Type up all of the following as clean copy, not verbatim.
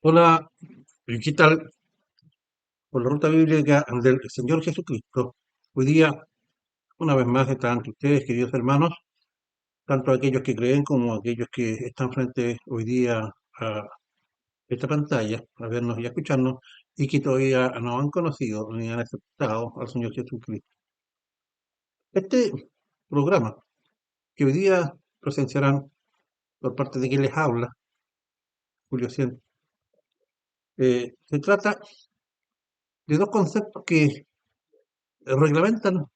Hola, ¿qué tal? Por la ruta bíblica del Señor Jesucristo, hoy día, una vez más, están ante ustedes, queridos hermanos, tanto aquellos que creen como aquellos que están frente hoy día a esta pantalla, a vernos y a escucharnos, y que todavía no han conocido ni han aceptado al Señor Jesucristo. Este programa que hoy día presenciarán por parte de quien les habla, Julio Cien, se trata de dos conceptos que reglamentan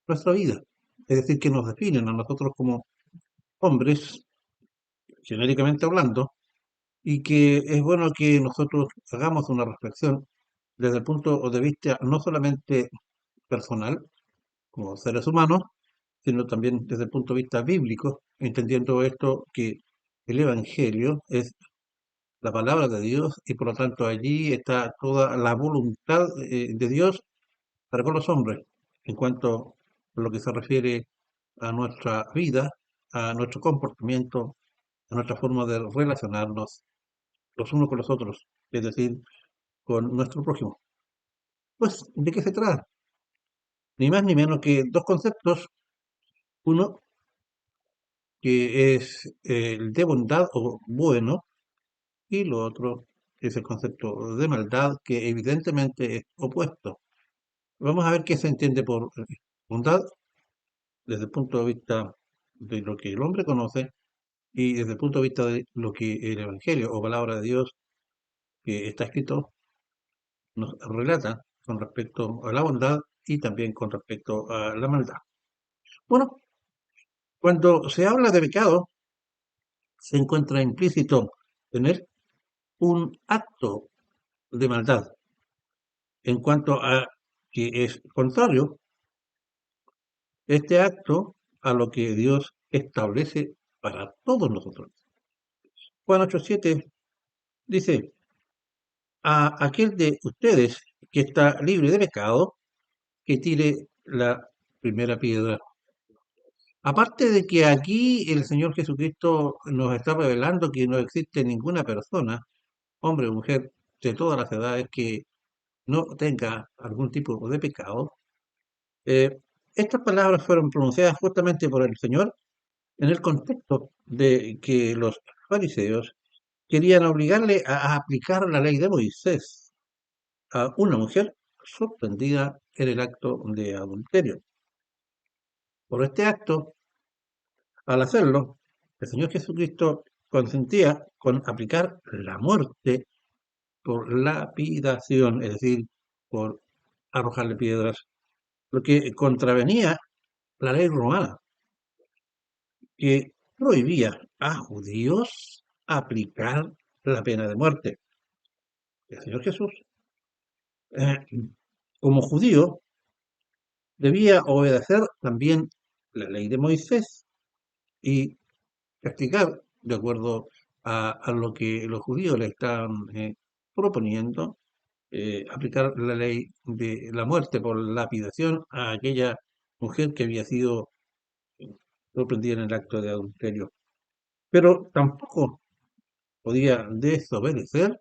nuestra vida, es decir, que nos definen a nosotros como hombres, genéricamente hablando, y que es bueno que nosotros hagamos una reflexión desde el punto de vista no solamente personal, como seres humanos, sino también desde el punto de vista bíblico, entendiendo esto que el Evangelio es la palabra de Dios y por lo tanto allí está toda la voluntad de Dios para con los hombres en cuanto a lo que se refiere a nuestra vida, a nuestro comportamiento, a nuestra forma de relacionarnos los unos con los otros, es decir, con nuestro prójimo. Pues, ¿de qué se trata? Ni más ni menos que dos conceptos. Uno, que es el de bondad o bueno, y lo otro es el concepto de maldad, que evidentemente es opuesto. Vamos a ver qué se entiende por bondad desde el punto de vista de lo que el hombre conoce y desde el punto de vista de lo que el Evangelio o palabra de Dios que está escrito nos relata con respecto a la bondad y también con respecto a la maldad. Bueno, cuando se habla de pecado, se encuentra implícito tener un acto de maldad. En cuanto a que es contrario este acto a lo que Dios establece para todos nosotros. Juan 8:7 dice, a aquel de ustedes que está libre de pecado, que tire la primera piedra. Aparte de que aquí el Señor Jesucristo nos está revelando que no existe ninguna persona, hombre o mujer, de todas las edades, que no tenga algún tipo de pecado, eh, estas palabras fueron pronunciadas justamente por el Señor en el contexto de que los fariseos querían obligarle a aplicar la ley de Moisés a una mujer sorprendida en el acto de adulterio. Por este acto, al hacerlo, el Señor Jesucristo consentía con aplicar la muerte por lapidación, es decir, por arrojarle piedras, lo que contravenía la ley romana, que prohibía a judíos aplicar la pena de muerte. El Señor Jesús, eh, como judío, debía obedecer también la ley de Moisés y castigar de acuerdo a lo que los judíos le estaban proponiendo, aplicar la ley de la muerte por lapidación a aquella mujer que había sido sorprendida en el acto de adulterio. Pero tampoco podía desobedecer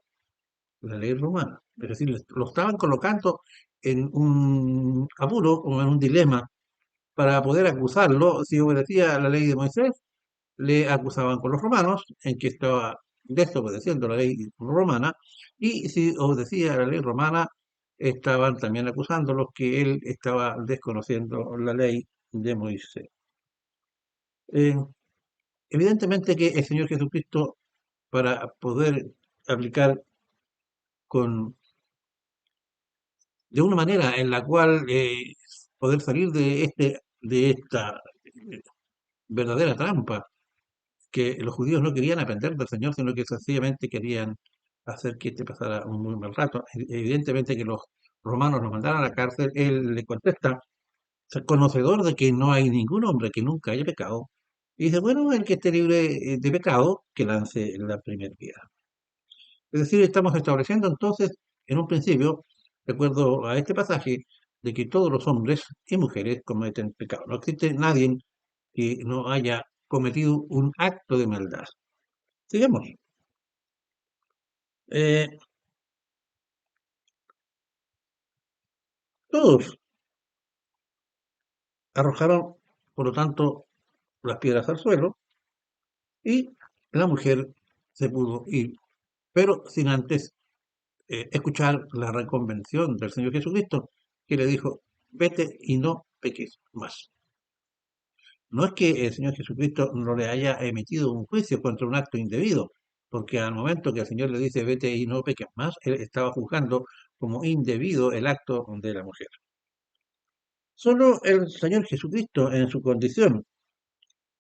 la ley romana. Es decir, lo estaban colocando en un apuro o en un dilema para poder acusarlo. Si obedecía a la ley de Moisés, le acusaban con los romanos en que estaba desobedeciendo la ley romana, y si obedecía a la ley romana, estaban también acusándolos que él estaba desconociendo la ley de Moisés. Eh, Evidentemente que el Señor Jesucristo, para poder aplicar con, de una manera en la cual poder salir de esta verdadera trampa, que los judíos no querían aprender del Señor, sino que sencillamente querían hacer que este pasara un muy mal rato. Evidentemente que los romanos lo mandaran a la cárcel, él le contesta, conocedor de que no hay ningún hombre que nunca haya pecado, y dice, bueno, el que esté libre de pecado, que lance la primera piedra. Es decir, estamos estableciendo entonces, en un principio, de acuerdo a este pasaje, de que todos los hombres y mujeres cometen pecado. No existe nadie que no haya cometido un acto de maldad. Sigamos. Eh, Todos arrojaron, por lo tanto, las piedras al suelo y la mujer se pudo ir, pero sin antes escuchar la reconvención del Señor Jesucristo, que le dijo, vete y no peques más. No es que el Señor Jesucristo no le haya emitido un juicio contra un acto indebido, porque al momento que el Señor le dice, vete y no peques más, él estaba juzgando como indebido el acto de la mujer. Solo el Señor Jesucristo, en su condición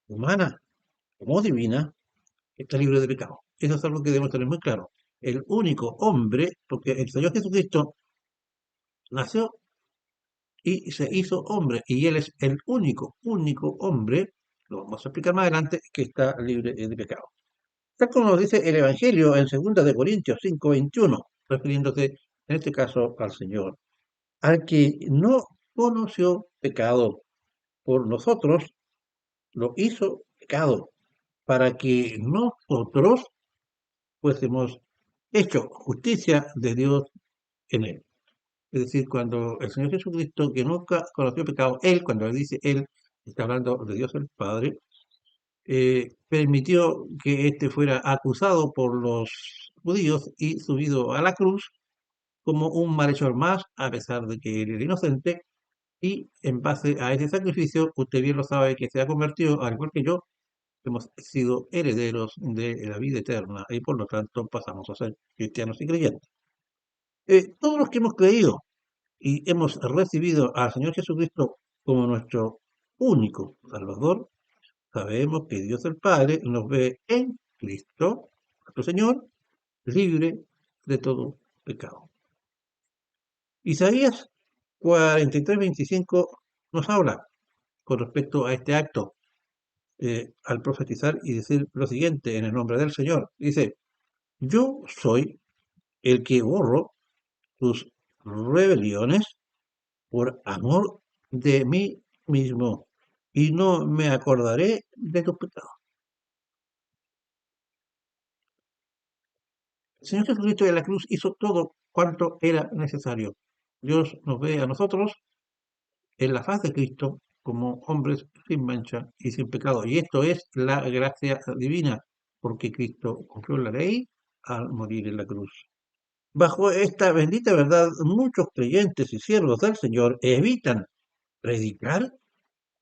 humana como divina, está libre de pecado. Eso es algo que debemos tener muy claro. El único hombre, porque el Señor Jesucristo nació y se hizo hombre, y él es el único hombre, lo vamos a explicar más adelante, que está libre de pecado. Tal como nos dice el Evangelio en 2 Corintios 5:21, refiriéndose en este caso al Señor, al que no conoció pecado por nosotros, lo hizo pecado, para que nosotros fuésemos hecho justicia de Dios en él. Es decir, cuando el Señor Jesucristo, que nunca conoció pecado, él, cuando él dice él, está hablando de Dios el Padre, permitió que éste fuera acusado por los judíos y subido a la cruz como un malhechor más, a pesar de que él era inocente, y en base a ese sacrificio, usted bien lo sabe que se ha convertido, al igual que yo, hemos sido herederos de la vida eterna y por lo tanto pasamos a ser cristianos y creyentes. Todos los que hemos creído y hemos recibido al Señor Jesucristo como nuestro único Salvador, sabemos que Dios el Padre nos ve en Cristo, nuestro Señor, libre de todo pecado. Isaías 43:25 nos habla con respecto a este acto, al profetizar y decir lo siguiente en el nombre del Señor. Dice, yo soy el que borro tus rebeliones por amor de mí mismo, y no me acordaré de tus pecados. El Señor Jesucristo de la cruz hizo todo cuanto era necesario. Dios nos ve a nosotros en la faz de Cristo como hombres sin mancha y sin pecado. Y esto es la gracia divina, porque Cristo cumplió la ley al morir en la cruz. Bajo esta bendita verdad, muchos creyentes y siervos del Señor evitan predicar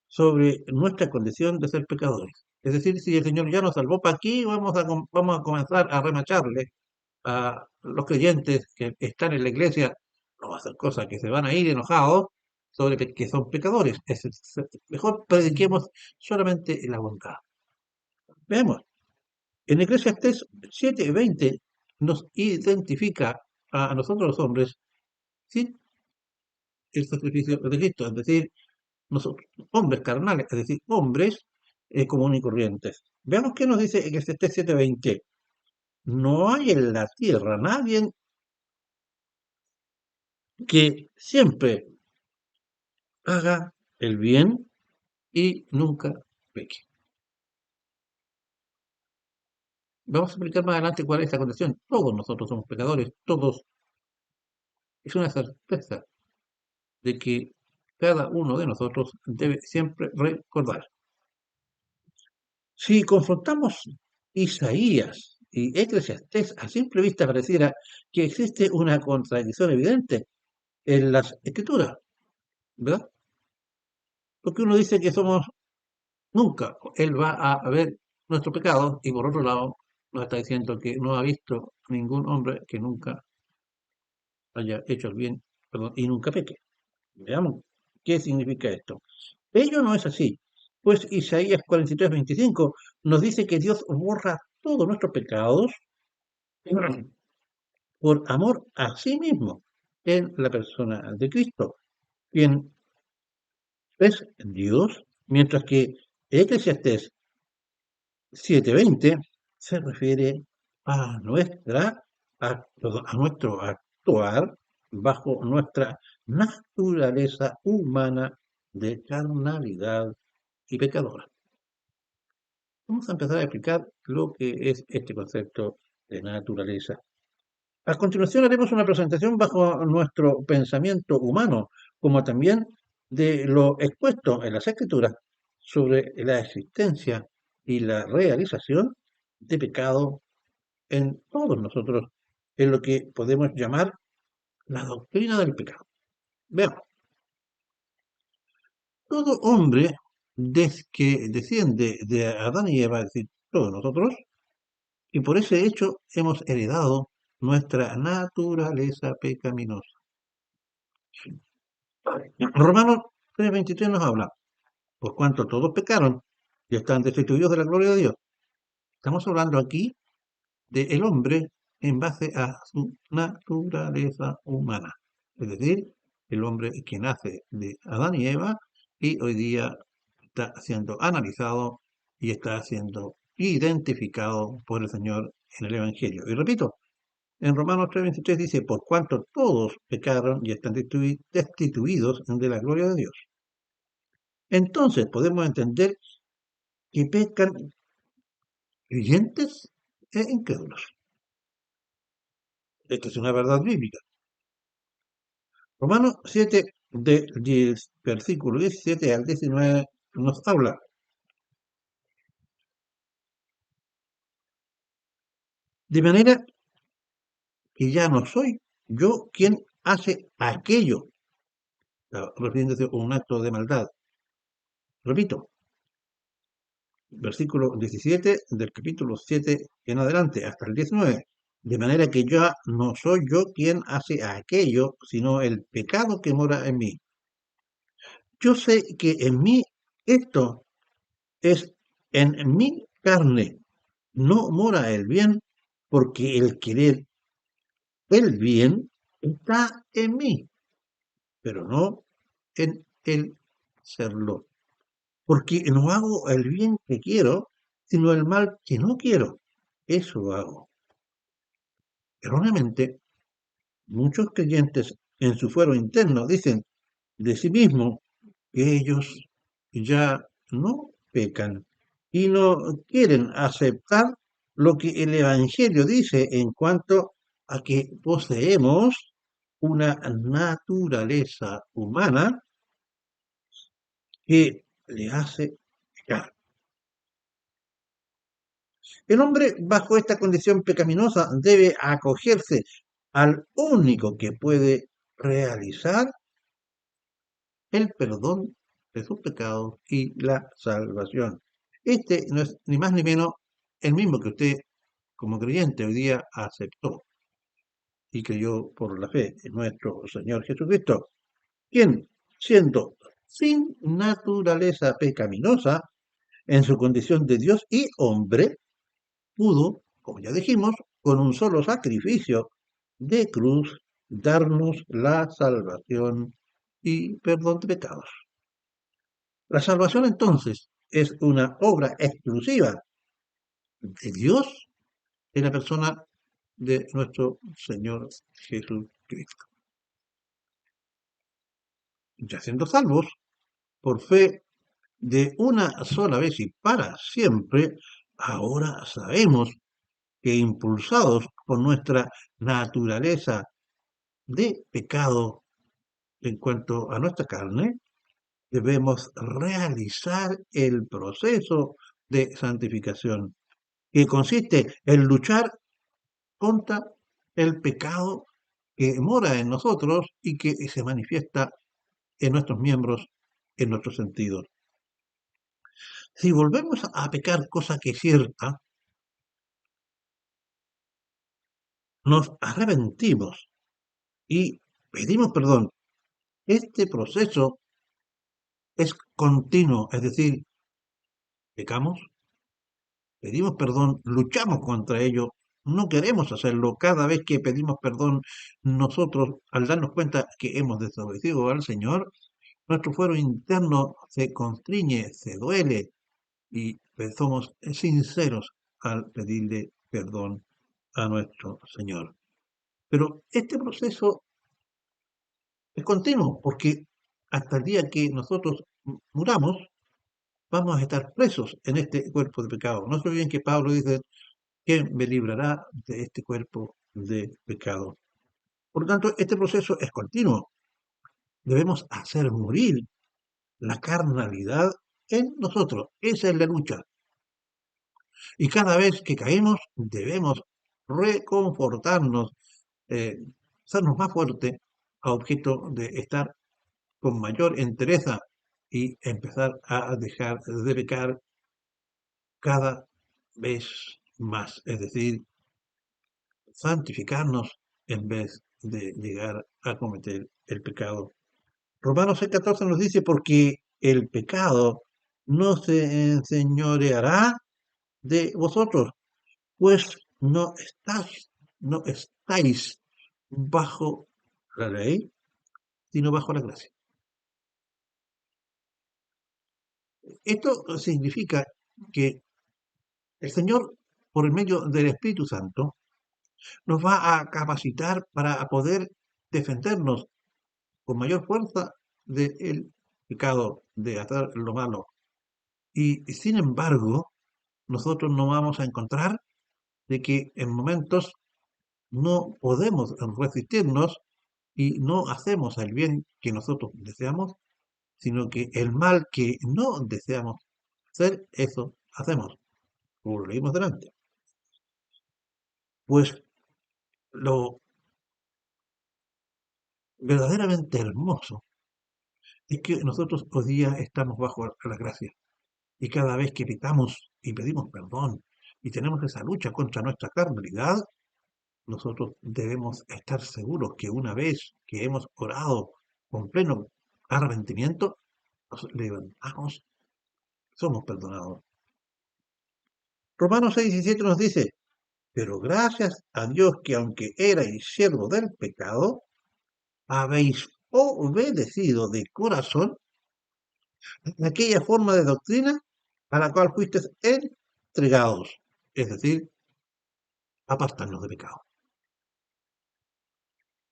sobre nuestra condición de ser pecadores. Es decir, si el Señor ya nos salvó, ¿para aquí vamos a comenzar a remacharle a los creyentes que están en la iglesia? No va a ser cosa que se van a ir enojados sobre que son pecadores. Mejor prediquemos solamente la bondad. Veamos, en Eclesiastés 7:20 nos identifica a nosotros los hombres sin el sacrificio de Cristo, es decir, nosotros, hombres carnales, es decir, hombres comunes y corrientes. Veamos qué nos dice Eclesiastés 7:20. No hay en la tierra nadie que siempre haga el bien y nunca peque. Vamos a explicar más adelante cuál es esta condición. Todos nosotros somos pecadores, todos. Es una certeza de que cada uno de nosotros debe siempre recordar. Si confrontamos Isaías y Eclesiastés, a simple vista pareciera que existe una contradicción evidente en las escrituras, ¿verdad? Porque uno dice que somos nunca, él va a ver nuestro pecado y por otro lado nos está diciendo que no ha visto ningún hombre que nunca haya hecho el bien, perdón, y nunca peque. Veamos qué significa esto. Ello no es así, pues Isaías 43:25 nos dice que Dios borra todos nuestros pecados por amor a sí mismo en la persona de Cristo, quien es Dios, mientras que Eclesiastés 7:20 se refiere a nuestro actuar bajo nuestra naturaleza humana de carnalidad y pecadora. Vamos a empezar a explicar lo que es este concepto de naturaleza. A continuación haremos una presentación bajo nuestro pensamiento humano, como también de lo expuesto en las Escrituras sobre la existencia y la realización de pecado en todos nosotros, en lo que podemos llamar la doctrina del pecado. Veamos, todo hombre que desciende de Adán y Eva, es decir, todos nosotros, y por ese hecho hemos heredado nuestra naturaleza pecaminosa. Romanos 3:23 nos habla, por cuanto todos pecaron y están destituidos de la gloria de Dios. Estamos hablando aquí del hombre en base a su naturaleza humana, es decir, el hombre que nace de Adán y Eva y hoy día está siendo analizado y está siendo identificado por el Señor en el Evangelio. Y repito, en Romanos 3:23 dice, por cuanto todos pecaron y están destituidos de la gloria de Dios. Entonces podemos entender que pecan creyentes e incrédulos. Esta es una verdad bíblica. Romanos 7, versículo 17 al 19, nos habla. De manera que ya no soy yo quien hace aquello, refiriéndose a un acto de maldad. Repito, versículo 17 del capítulo 7 en adelante, hasta el 19. De manera que ya no soy yo quien hace aquello, sino el pecado que mora en mí. Yo sé que en mí esto es en mi carne, no mora el bien, porque el querer el bien está en mí, pero no en el serlo. Porque no hago el bien que quiero, sino el mal que no quiero. Eso hago. Erróneamente, muchos creyentes en su fuero interno dicen de sí mismos que ellos ya no pecan y no quieren aceptar lo que el Evangelio dice en cuanto a que poseemos una naturaleza humana que le hace pecar. El hombre bajo esta condición pecaminosa debe acogerse al único que puede realizar el perdón de sus pecados y la salvación. Este no es ni más ni menos el mismo que usted como creyente hoy día aceptó y creyó por la fe en nuestro Señor Jesucristo, quien, siendo sin naturaleza pecaminosa, en su condición de Dios y hombre, pudo, como ya dijimos, con un solo sacrificio de cruz, darnos la salvación y perdón de pecados. La salvación entonces es una obra exclusiva de Dios en la persona de nuestro Señor Jesucristo. Ya siendo salvos por fe de una sola vez y para siempre, ahora sabemos que impulsados por nuestra naturaleza de pecado en cuanto a nuestra carne, debemos realizar el proceso de santificación, que consiste en luchar contra el pecado que mora en nosotros y que se manifiesta en nuestros miembros, en nuestros sentidos. Si volvemos a pecar, cosa que es cierta, nos arrepentimos y pedimos perdón. Este proceso es continuo, es decir, pecamos, pedimos perdón, luchamos contra ello, no queremos hacerlo. Cada vez que pedimos perdón, nosotros, al darnos cuenta que hemos desobedecido al Señor, nuestro fuero interno se constriñe, se duele y somos sinceros al pedirle perdón a nuestro Señor. Pero este proceso es continuo porque hasta el día que nosotros muramos, vamos a estar presos en este cuerpo de pecado. No se olviden que Pablo dice, ¿quién me librará de este cuerpo de pecado. Por lo tanto, este proceso es continuo. Debemos hacer morir la carnalidad en nosotros. Esa es la lucha. Y cada vez que caemos, debemos reconfortarnos, eh, hacernos más fuertes a objeto de estar con mayor entereza y empezar a dejar de pecar cada vez más. Es decir, santificarnos en vez de llegar a cometer el pecado. Romanos 6:14 nos dice, porque el pecado no se enseñoreará de vosotros, pues no estáis bajo la ley, sino bajo la gracia. Esto significa que el Señor, por el medio del Espíritu Santo, nos va a capacitar para poder defendernos con mayor fuerza del pecado, de hacer lo malo. Y sin embargo, nosotros nos vamos a encontrar de que en momentos no podemos resistirnos y no hacemos el bien que nosotros deseamos, sino que el mal que no deseamos hacer, eso hacemos, como lo leímos delante. Pues lo verdaderamente hermoso es que nosotros hoy día estamos bajo la gracia. Y cada vez que pecamos y pedimos perdón y tenemos esa lucha contra nuestra carnalidad, nosotros debemos estar seguros que una vez que hemos orado con pleno arrepentimiento, nos levantamos, somos perdonados. Romanos 6:17 nos dice, pero gracias a Dios que aunque erais siervos del pecado, habéis obedecido de corazón aquella forma de doctrina a la cual fuisteis entregados, es decir, apartarnos de pecado.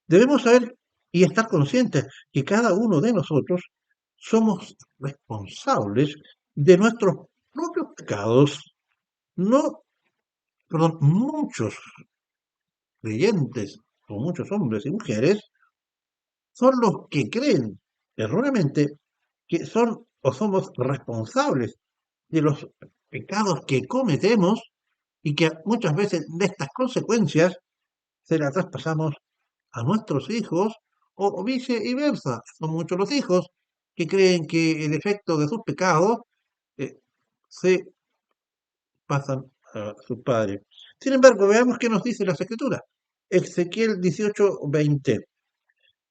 Debemos saber y estar conscientes que cada uno de nosotros somos responsables de nuestros propios pecados. No, perdón, muchos creyentes o muchos hombres y mujeres son los que creen erróneamente que son o somos responsables de los pecados que cometemos y que muchas veces de estas consecuencias se las traspasamos a nuestros hijos o viceversa. Son muchos los hijos que creen que el efecto de sus pecados eh, se pasan a sus padres. Sin embargo, veamos qué nos dice las Escrituras. Ezequiel 18:20.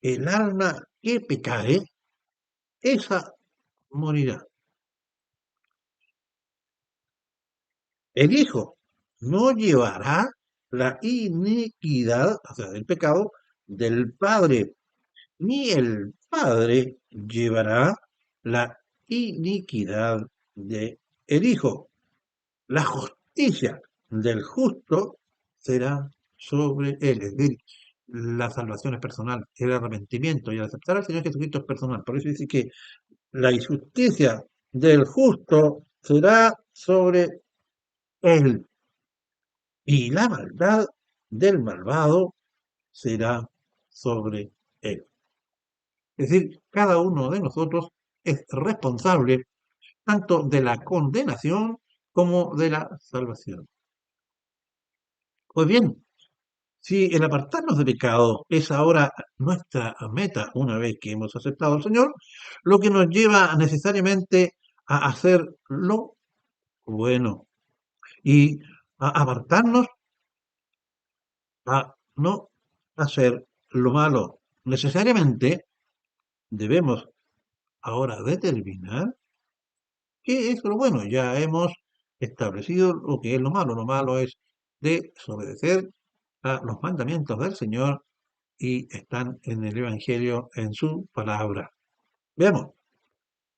El alma que pecare, esa morirá. El hijo no llevará la iniquidad, o sea, el pecado del padre, ni el padre llevará la iniquidad del hijo. La justicia del justo será sobre él. Es decir, la salvación es personal, el arrepentimiento y el aceptar al Señor Jesucristo es personal. Por eso dice que la injusticia del justo será sobre él y la maldad del malvado será sobre él. Es decir, cada uno de nosotros es responsable tanto de la condenación como de la salvación. Pues bien, si el apartarnos de pecado es ahora nuestra meta una vez que hemos aceptado al Señor, lo que nos lleva necesariamente a hacer lo bueno y a apartarnos a no hacer lo malo. Necesariamente debemos ahora determinar qué es lo bueno. Ya hemos establecido lo que es lo malo. Lo malo es desobedecer a los mandamientos del Señor y están en el Evangelio, en su palabra. Veamos,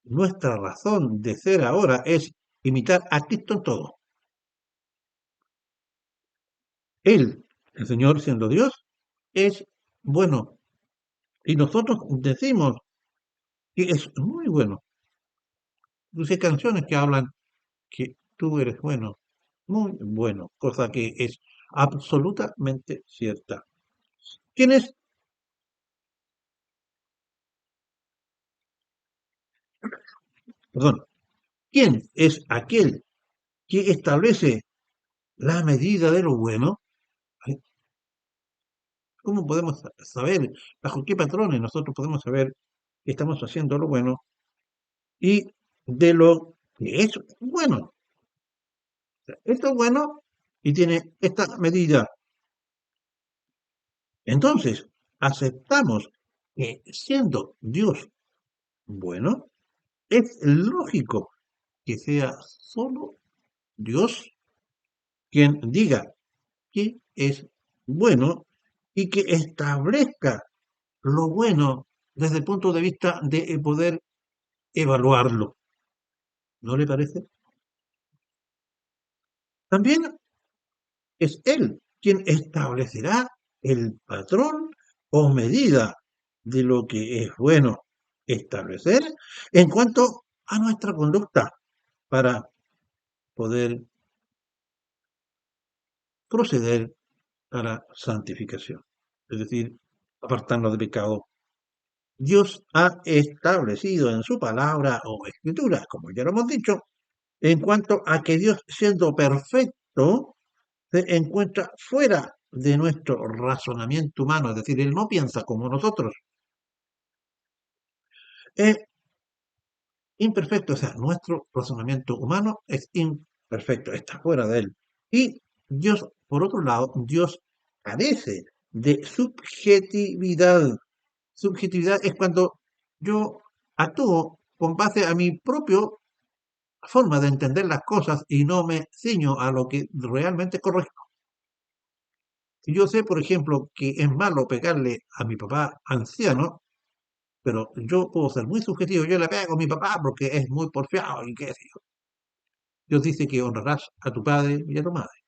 nuestra razón de ser ahora es imitar a Cristo en todo. Él, el Señor siendo Dios, es bueno. Y nosotros decimos que es muy bueno. Hay canciones que hablan que tú eres bueno, muy bueno, cosa que es absolutamente cierta. ¿Quién es, perdón, quién es aquel que establece la medida de lo bueno? Ay, ¿cómo podemos saber bajo qué patrones nosotros podemos saber que estamos haciendo lo bueno y de lo que es bueno? Esto es bueno y tiene esta medida. Entonces, aceptamos que siendo Dios bueno, es lógico que sea solo Dios quien diga que es bueno y que establezca lo bueno desde el punto de vista de poder evaluarlo. ¿No le parece? También es Él quien establecerá el patrón o medida de lo que es bueno establecer en cuanto a nuestra conducta para poder proceder a la santificación, es decir, apartarnos de pecado. Dios ha establecido en su palabra o escritura, como ya lo hemos dicho, en cuanto a que Dios, siendo perfecto, se encuentra fuera de nuestro razonamiento humano, es decir, Él no piensa como nosotros. Es imperfecto, o sea, nuestro razonamiento humano es imperfecto, está fuera de Él. Y Dios, por otro lado, Dios carece de subjetividad. Subjetividad es cuando yo actúo con base a mi propia forma de entender las cosas y no me ciño a lo que realmente es correcto. Si yo sé, por ejemplo, que es malo pegarle a mi papá anciano, pero yo puedo ser muy subjetivo, yo le pego a mi papá porque es muy porfiado y qué sé yo. Dios dice que honrarás a tu padre y a tu madre.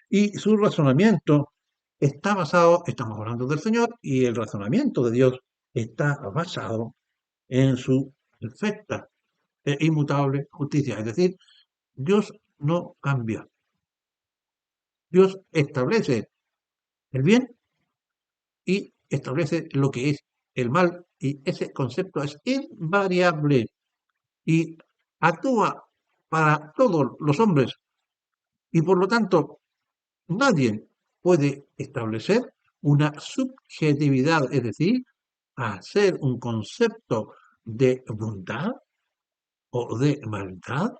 Y su razonamiento está basado, estamos hablando del Señor, y el razonamiento de Dios está basado en su perfecta e inmutable justicia. Es decir, Dios no cambia. Dios establece el bien y establece lo que es el mal, y ese concepto es invariable y actúa para todos los hombres, y por lo tanto nadie puede establecer una subjetividad, es decir, hacer un concepto de bondad o de maldad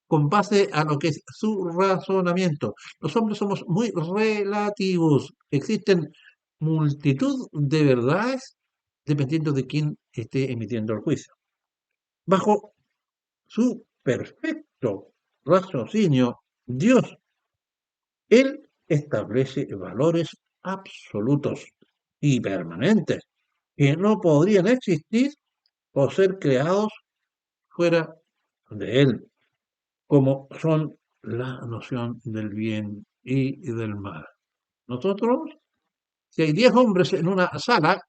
con base a lo que es su razonamiento. Los hombres somos muy relativos. Existen multitud de verdades dependiendo de quién esté emitiendo el juicio. Bajo su perfecto raciocinio, Dios, Él establece valores absolutos y permanentes que no podrían existir o ser creados fuera de Él, como son la noción del bien y del mal. Nosotros, si hay 10 hombres en una sala,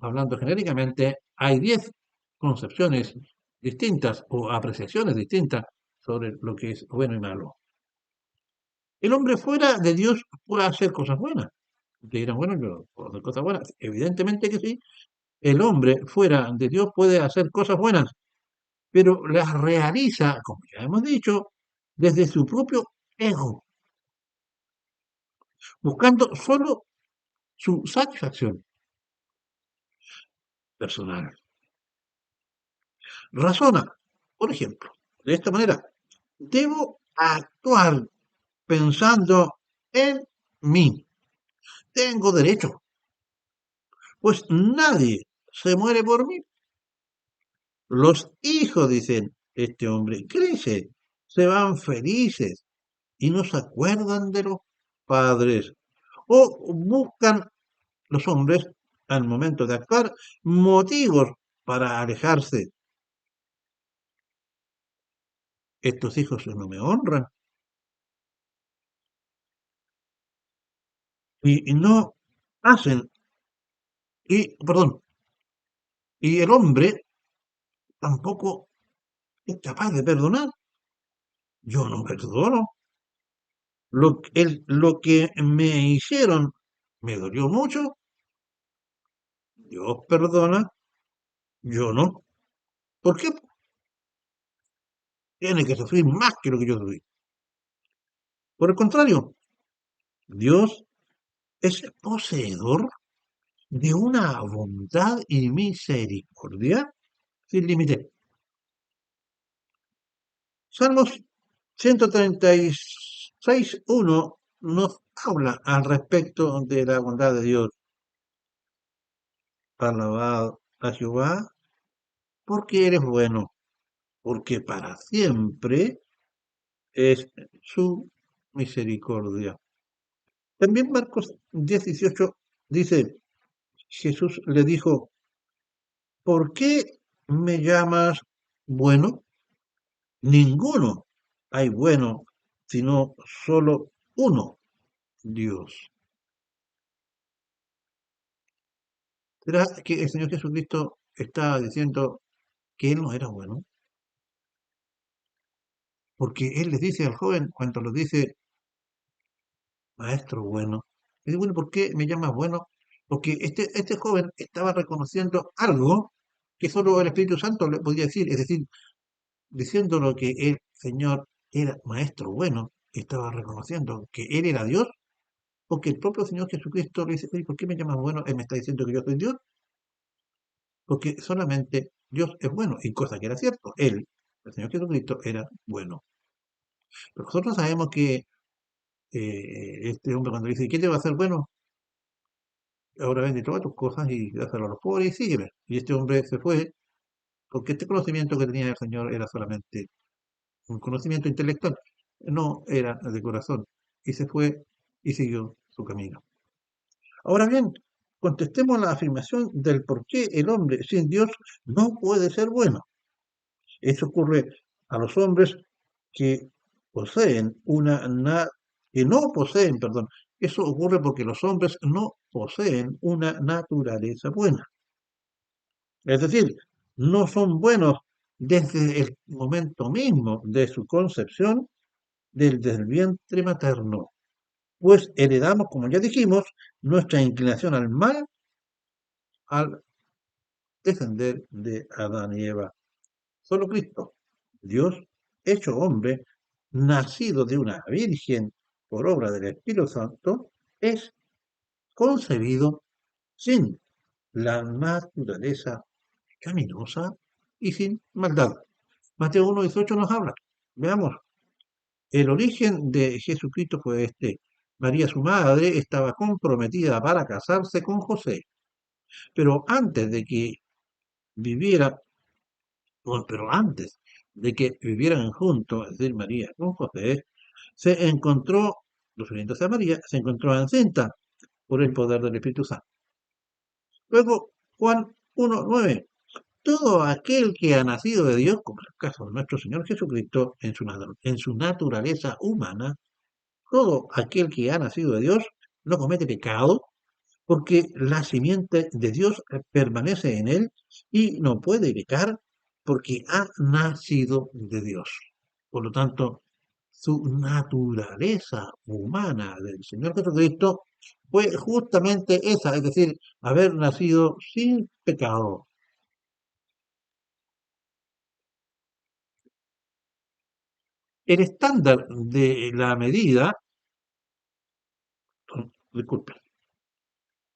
hablando genéricamente, hay 10 concepciones distintas o apreciaciones distintas sobre lo que es bueno y malo. El hombre fuera de Dios puede hacer cosas buenas. Te dirán, bueno, yo puedo hacer cosas buenas. Evidentemente que sí. El hombre fuera de Dios puede hacer cosas buenas, pero las realiza, como ya hemos dicho, desde su propio ego, buscando solo su satisfacción personal. Razona, por ejemplo, de esta manera, debo actuar pensando en mí. Tengo derecho, pues nadie se muere por mí. Los hijos, dicen, este hombre crece, se van felices y no se acuerdan de los padres. O buscan los hombres, al momento de actuar, motivos para alejarse. Estos hijos no me honran y no hacen, perdón, y el hombre tampoco es capaz de perdonar. Yo no perdono. Lo que me hicieron me dolió mucho, Dios perdona, yo no. ¿Por qué? Tiene que sufrir más que lo que yo sufrí. Por el contrario, Dios es poseedor de una bondad y misericordia sin límite. Salmos 136:1 nos habla al respecto de la bondad de Dios. Alabad a Jehová porque eres bueno, porque para siempre es su misericordia. También Marcos 10:18 dice, Jesús le dijo, ¿por qué me llamas bueno? Ninguno hay bueno, sino solo uno, Dios. ¿Será que el Señor Jesucristo estaba diciendo que Él no era bueno? Porque Él les dice al joven, cuando lo dice, maestro bueno, dice, bueno, ¿por qué me llamas bueno? Porque este joven estaba reconociendo algo que solo el Espíritu Santo le podía decir, es decir, diciendo lo que el Señor era maestro bueno, estaba reconociendo que Él era Dios, porque el propio Señor Jesucristo le dice, oye, ¿por qué me llamas bueno? Él me está diciendo que yo soy Dios, porque solamente Dios es bueno, y cosa que era cierto, Él, el Señor Jesucristo, era bueno. Pero nosotros sabemos que este hombre cuando dice, ¿qué te va a hacer bueno? Ahora vende todas tus cosas y dáselo a los pobres y sígueme. Y este hombre se fue porque este conocimiento que tenía el Señor era solamente un conocimiento intelectual, no era de corazón. Y se fue y siguió su camino. Ahora bien, contestemos la afirmación del por qué el hombre sin Dios no puede ser bueno. Eso ocurre a los hombres que poseen que no poseen, perdón. Eso ocurre porque los hombres no poseen una naturaleza buena. Es decir, no son buenos desde el momento mismo de su concepción desde el vientre materno, pues heredamos, como ya dijimos, nuestra inclinación al mal al descender de Adán y Eva. Solo Cristo, Dios hecho hombre, nacido de una virgen por obra del Espíritu Santo, es concebido sin la naturaleza caminosa y sin maldad. Mateo 1:18 nos habla. Veamos, el origen de Jesucristo fue este. María, su madre, estaba comprometida para casarse con José, pero antes de que viviera, pero antes de que vivieran juntos, es decir, María con José, se encontró, refiriéndose a María, se encontró encinta por el poder del Espíritu Santo. Luego, Juan 1:9. Todo aquel que ha nacido de Dios, como en el caso de nuestro Señor Jesucristo, en su naturaleza humana, todo aquel que ha nacido de Dios no comete pecado, porque la simiente de Dios permanece en él y no puede pecar porque ha nacido de Dios. Por lo tanto, su naturaleza humana del Señor Jesucristo fue justamente esa, es decir, haber nacido sin pecado. El estándar de la medida, disculpe,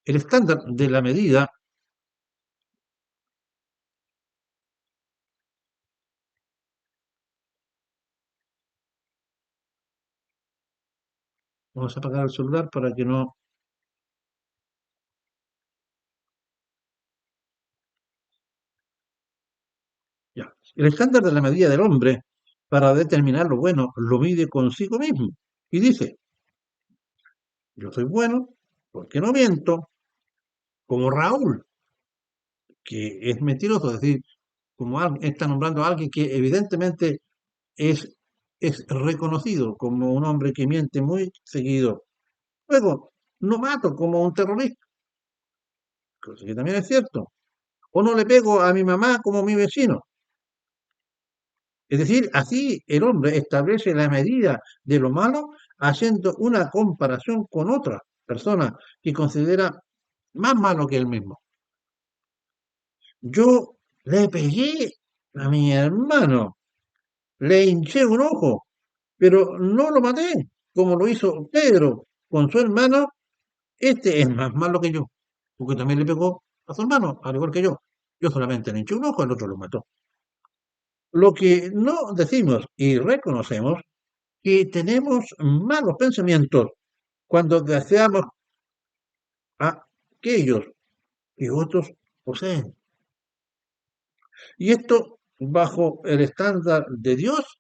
el estándar de la medida, vamos a apagar el celular para que no. Ya. El estándar de la medida del hombre para determinar lo bueno lo mide consigo mismo. Y dice, yo soy bueno porque no miento, como Raúl, que es mentiroso, es decir, como está nombrando a alguien que evidentemente es, es reconocido como un hombre que miente muy seguido. Luego, no mato como un terrorista, cosa que también es cierto. O no le pego a mi mamá como a mi vecino. Es decir, así el hombre establece la medida de lo malo haciendo una comparación con otra persona que considera más malo que él mismo. Yo le pegué a mi hermano, le hinché un ojo, pero no lo maté, como lo hizo Pedro con su hermano. Este es más malo que yo, porque también le pegó a su hermano, al igual que yo. Yo solamente le hinché un ojo, el otro lo mató. Lo que no decimos y reconocemos que tenemos malos pensamientos cuando deseamos a aquellos que otros poseen. Y esto bajo el estándar de Dios,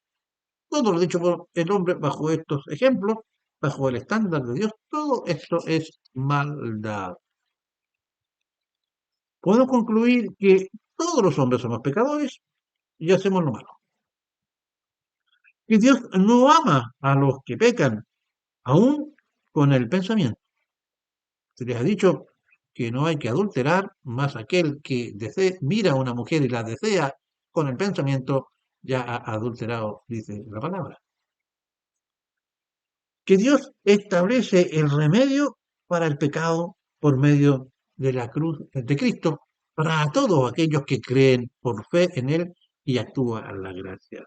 todo lo dicho por el hombre bajo estos ejemplos, bajo el estándar de Dios, todo esto es maldad. Puedo concluir que todos los hombres somos pecadores y hacemos lo malo. Que Dios no ama a los que pecan, aún con el pensamiento. Se les ha dicho que no hay que adulterar, más aquel que mira a una mujer y la desea con el pensamiento, ya ha adulterado, dice la palabra. Que Dios establece el remedio para el pecado por medio de la cruz de Cristo, para todos aquellos que creen por fe en Él y actúan la gracia.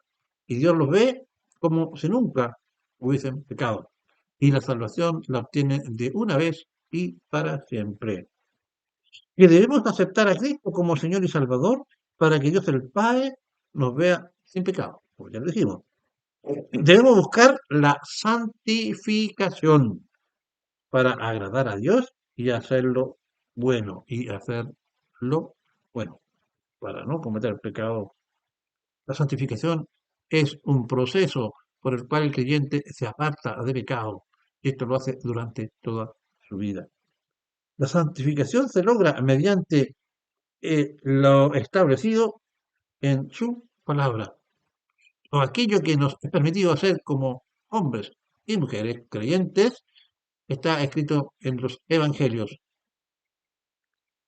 Y Dios los ve como si nunca hubiesen pecado. Y la salvación la obtiene de una vez y para siempre. Que debemos aceptar a Cristo como Señor y Salvador para que Dios el Padre nos vea sin pecado, como ya lo dijimos. Debemos buscar la santificación para agradar a Dios y hacerlo bueno, y hacerlo bueno, para no cometer pecado. La santificación es un proceso por el cual el creyente se aparta de pecado, y esto lo hace durante toda su vida. La santificación se logra mediante lo establecido en su palabra, o aquello que nos es permitido hacer como hombres y mujeres creyentes, está escrito en los evangelios.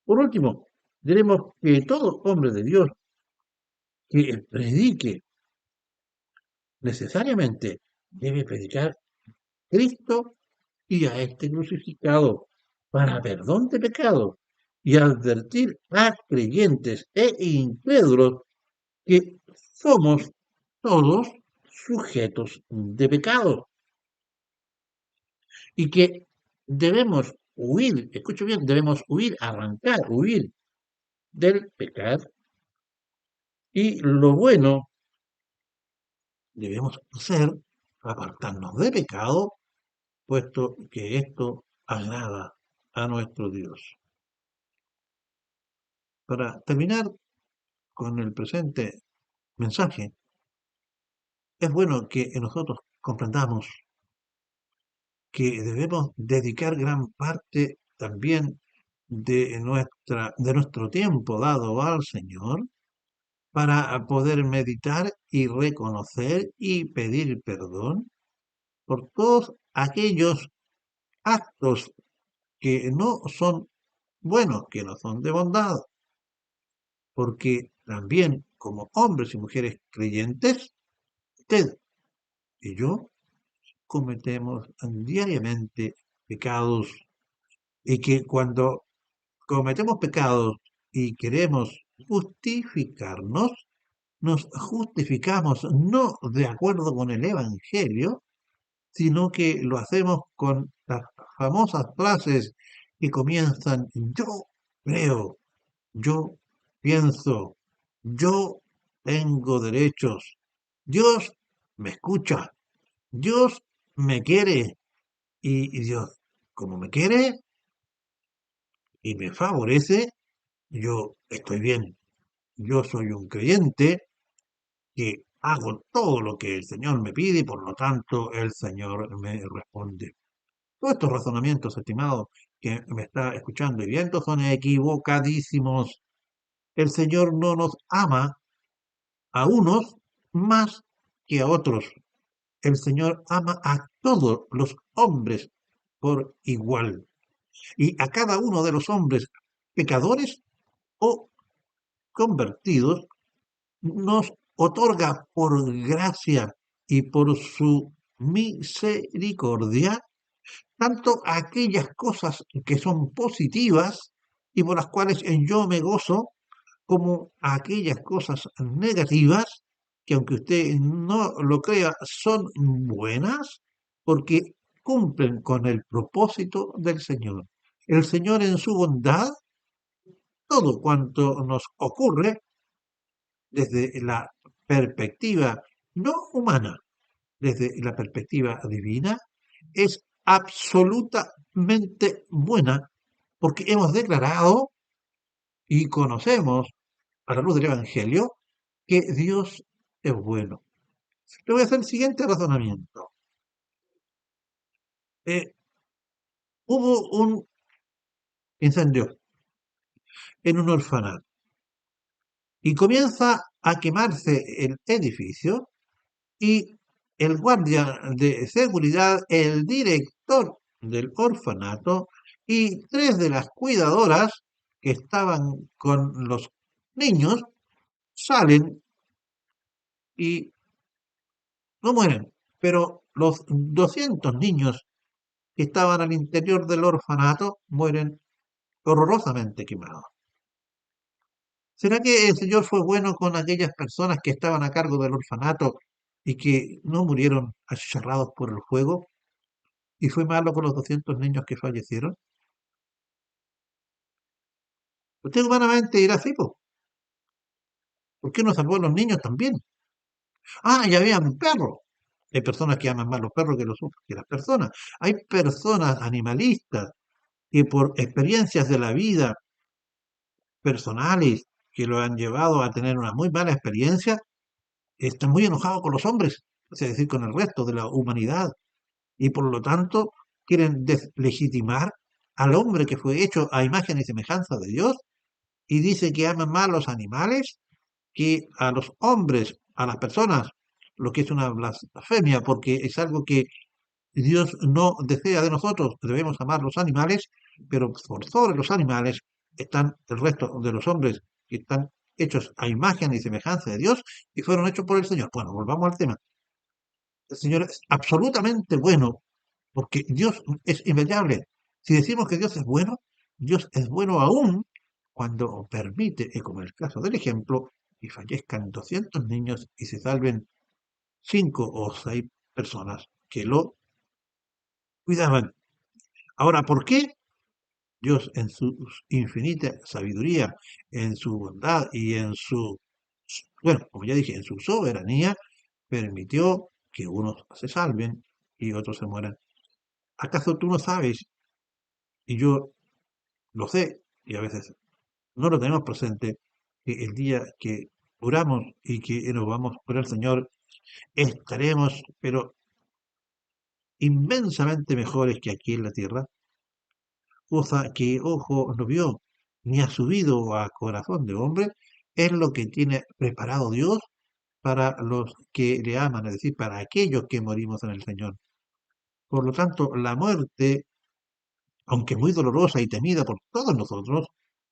Por último, diremos que todo hombre de Dios que predique necesariamente debe predicar Cristo y a este crucificado para perdón de pecados y advertir a creyentes e incrédulos que somos todos sujetos de pecado y que debemos huir, escucho bien, debemos huir, arrancar, huir del pecado, y lo bueno debemos hacer apartarnos de pecado, puesto que esto agrada a nuestro Dios. Para terminar con el presente mensaje, es bueno que nosotros comprendamos que debemos dedicar gran parte también de nuestro tiempo dado al Señor para poder meditar y reconocer y pedir perdón por todos aquellos actos que no son buenos, que no son de bondad, porque también como hombres y mujeres creyentes, usted y yo cometemos diariamente pecados, y que cuando cometemos pecados y queremos justificarnos, nos justificamos no de acuerdo con el Evangelio, sino que lo hacemos con las famosas frases que comienzan: yo creo, yo pienso, yo tengo derechos, Dios me escucha, Dios me quiere, y Dios, como me quiere y me favorece, yo estoy bien. Yo soy un creyente que hago todo lo que el Señor me pide y por lo tanto el Señor me responde. Todos estos razonamientos, estimados, que me está escuchando y viendo, son equivocadísimos. El Señor no nos ama a unos más que a otros. El Señor ama a todos los hombres por igual. Y a cada uno de los hombres pecadores o convertidos nos otorga por gracia y por su misericordia tanto aquellas cosas que son positivas y por las cuales yo me gozo, como aquellas cosas negativas que aunque usted no lo crea son buenas porque cumplen con el propósito del Señor. El Señor en su bondad, todo cuanto nos ocurre desde la perspectiva no humana, desde la perspectiva divina, es absolutamente buena porque hemos declarado y conocemos a la luz del Evangelio que Dios es bueno. Le voy a hacer el siguiente razonamiento. Eh, Hubo un incendio en un orfanato y comienza a quemarse el edificio y el guardia de seguridad, el director del orfanato y tres de las cuidadoras que estaban con los niños salen y no mueren, pero los 200 niños que estaban al interior del orfanato mueren horrorosamente quemados. ¿Será que el Señor fue bueno con aquellas personas que estaban a cargo del orfanato y que no murieron achicharrados por el fuego? ¿Y fue malo con los 200 niños que fallecieron? Usted humanamente dirá, sí, po, ¿por qué no salvó a los niños también? Ah, y había un perro. Hay personas que aman más los perros que las personas. Hay personas animalistas que por experiencias de la vida personales que lo han llevado a tener una muy mala experiencia, están muy enojados con los hombres, es decir, con el resto de la humanidad, y por lo tanto quieren deslegitimar al hombre que fue hecho a imagen y semejanza de Dios, y dice que aman más a los animales que a los hombres, a las personas, lo que es una blasfemia, porque es algo que Dios no desea de nosotros. Debemos amar los animales, pero por sobre los animales están el resto de los hombres que están hechos a imagen y semejanza de Dios y fueron hechos por el Señor. Bueno, volvamos al tema. El Señor es absolutamente bueno porque Dios es invariable. Si decimos que Dios es bueno aún cuando permite, y como en el caso del ejemplo, que fallezcan 200 niños y se salven 5 o 6 personas que lo cuidaban. Ahora, ¿por qué Dios en su infinita sabiduría, en su bondad y en su, bueno, como ya dije, en su soberanía, permitió que unos se salven y otros se mueran? ¿Acaso tú no sabes, y yo lo sé, y a veces no lo tenemos presente, que el día que oramos y que nos vamos por el Señor, estaremos, pero inmensamente mejores que aquí en la tierra? Cosa que ojo no vio, ni ha subido a corazón de hombre, es lo que tiene preparado Dios para los que le aman, es decir, para aquellos que morimos en el Señor. Por lo tanto, la muerte, aunque muy dolorosa y temida por todos nosotros,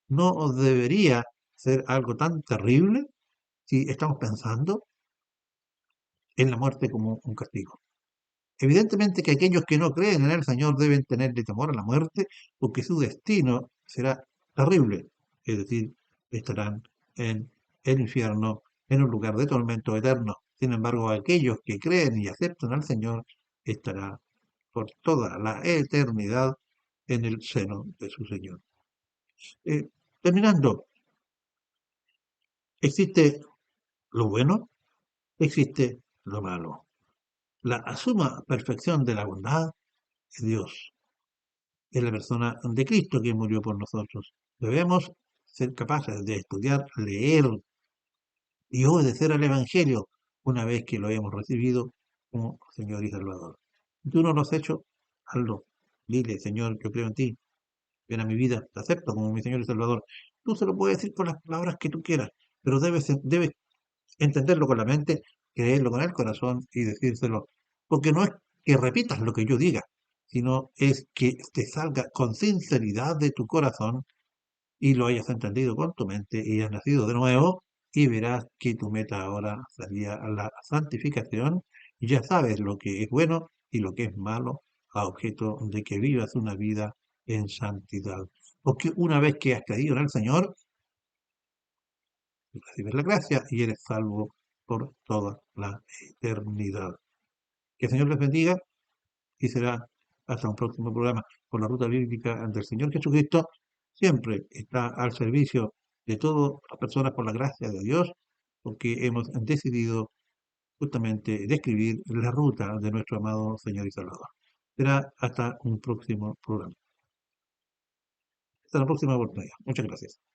no debería ser algo tan terrible si estamos pensando en la muerte como un castigo. Evidentemente que aquellos que no creen en el Señor deben tenerle temor a la muerte, porque su destino será terrible, es decir, estarán en el infierno, en un lugar de tormento eterno. Sin embargo, aquellos que creen y aceptan al Señor estarán por toda la eternidad en el seno de su Señor. Eh, Terminando, existe lo bueno, existe lo malo. La suma perfección de la bondad es Dios, es la persona de Cristo que murió por nosotros. Debemos ser capaces de estudiar, leer y obedecer al Evangelio una vez que lo hayamos recibido como Señor y Salvador. Si tú no lo has hecho, hazlo. Dile, Señor, yo creo en ti, ven a mi vida, te acepto como mi Señor y Salvador. Tú se lo puedes decir con las palabras que tú quieras, pero debes entenderlo con la mente, creerlo con el corazón y decírselo. Porque no es que repitas lo que yo diga, sino es que te salga con sinceridad de tu corazón y lo hayas entendido con tu mente y hayas nacido de nuevo y verás que tu meta ahora sería la santificación y ya sabes lo que es bueno y lo que es malo a objeto de que vivas una vida en santidad. Porque una vez que has creído en el Señor, recibes la gracia y eres salvo por toda la eternidad. Que el Señor les bendiga y será hasta un próximo programa. Por la ruta bíblica del Señor Jesucristo siempre está al servicio de todas las personas por la gracia de Dios, porque hemos decidido justamente describir la ruta de nuestro amado Señor y Salvador. Será hasta un próximo programa. Hasta la próxima oportunidad. Muchas gracias.